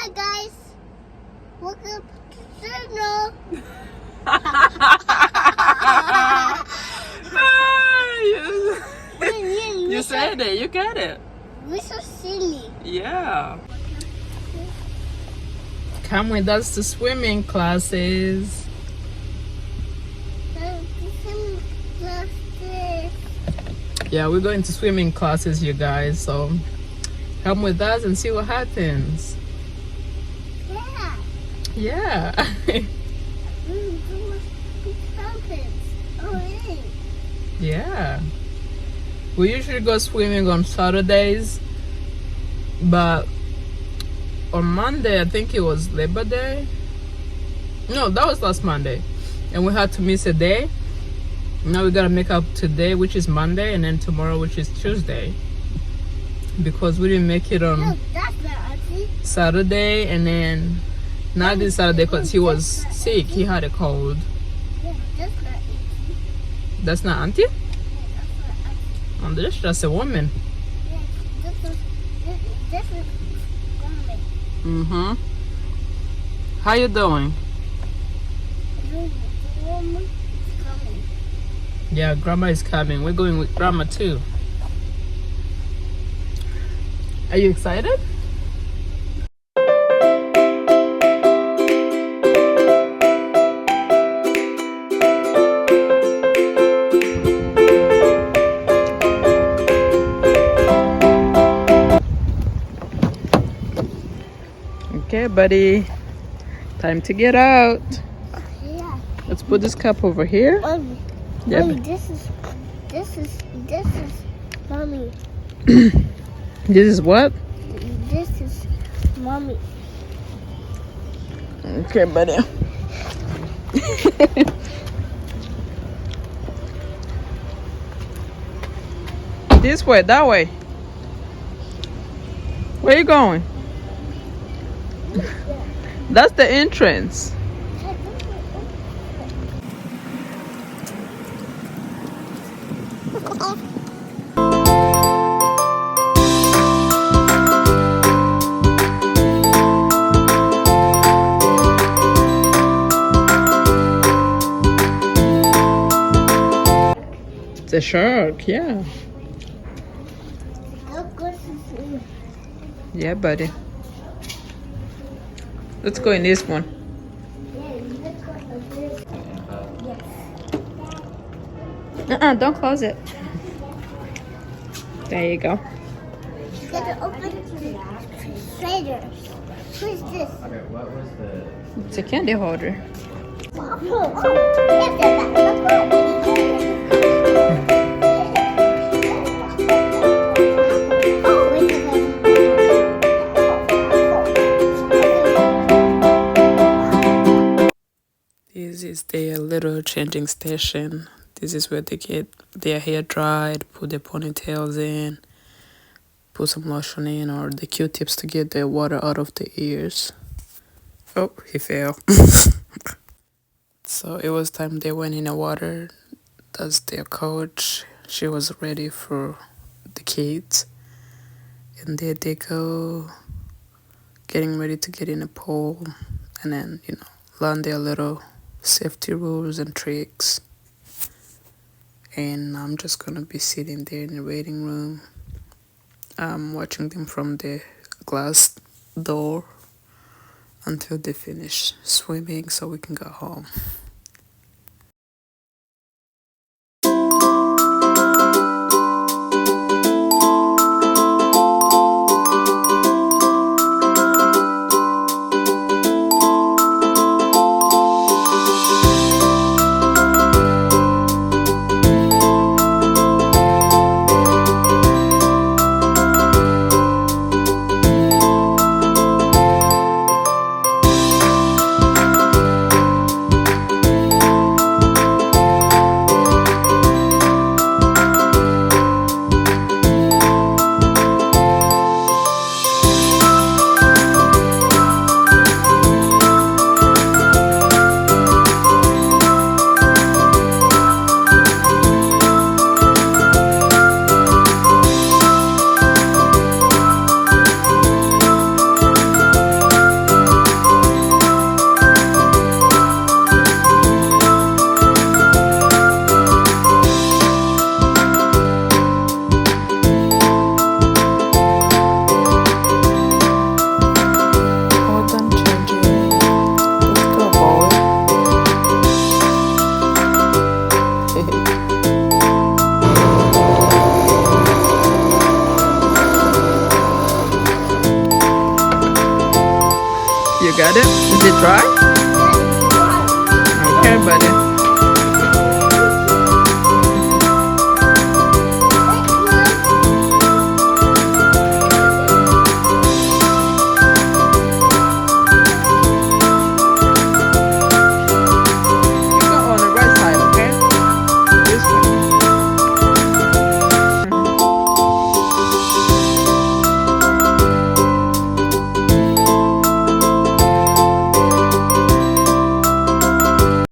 Hi guys, welcome to the channel. You said it, you get it. We're so silly. Yeah. Come with us to swimming classes. Yeah, we're going to swimming classes, you guys. So come with us and see what happens. Yeah. Yeah. Yeah. We usually go swimming on Saturdays, but on Monday, I think it was Labor Day. No, that was last Monday. And we had to miss a day. Now we gotta make up today, which is Monday, and then tomorrow, which is Tuesday. Because we didn't make it on Saturday, and then not this Saturday because he was sick. He had a cold. Yeah, That's not Auntie? Oh, that's just a woman. This is woman. Mm-hmm. How you doing? Yeah, Grandma is coming. We're going with Grandma too. Are you excited? Okay, buddy. Time to get out. Yeah. Let's put this cup over here. Mommy, Yeah. Mommy, this is Mommy. This is what? This is Mommy. Okay, buddy. This way, that way. Where you going? That's the entrance. It's a shark, yeah. Yeah, buddy. Let's go in this one. Don't close it. There you go. You gotta open traders. Who is this? Okay, what was the... It's a candy holder. This is their little changing station. This is where they get their hair dried, put their ponytails in, put some lotion in, or the Q-tips to get the water out of the ears. Oh, he fell. So it was time they went in the water. That's their coach. She was ready for the kids. And there they go, getting ready to get in the pool. And then, learn their little safety rules and tricks. And I'm just gonna be sitting there in the waiting room, watching them from the glass door until they finish swimming so we can go home. got it? Is it dry? Okay, buddy.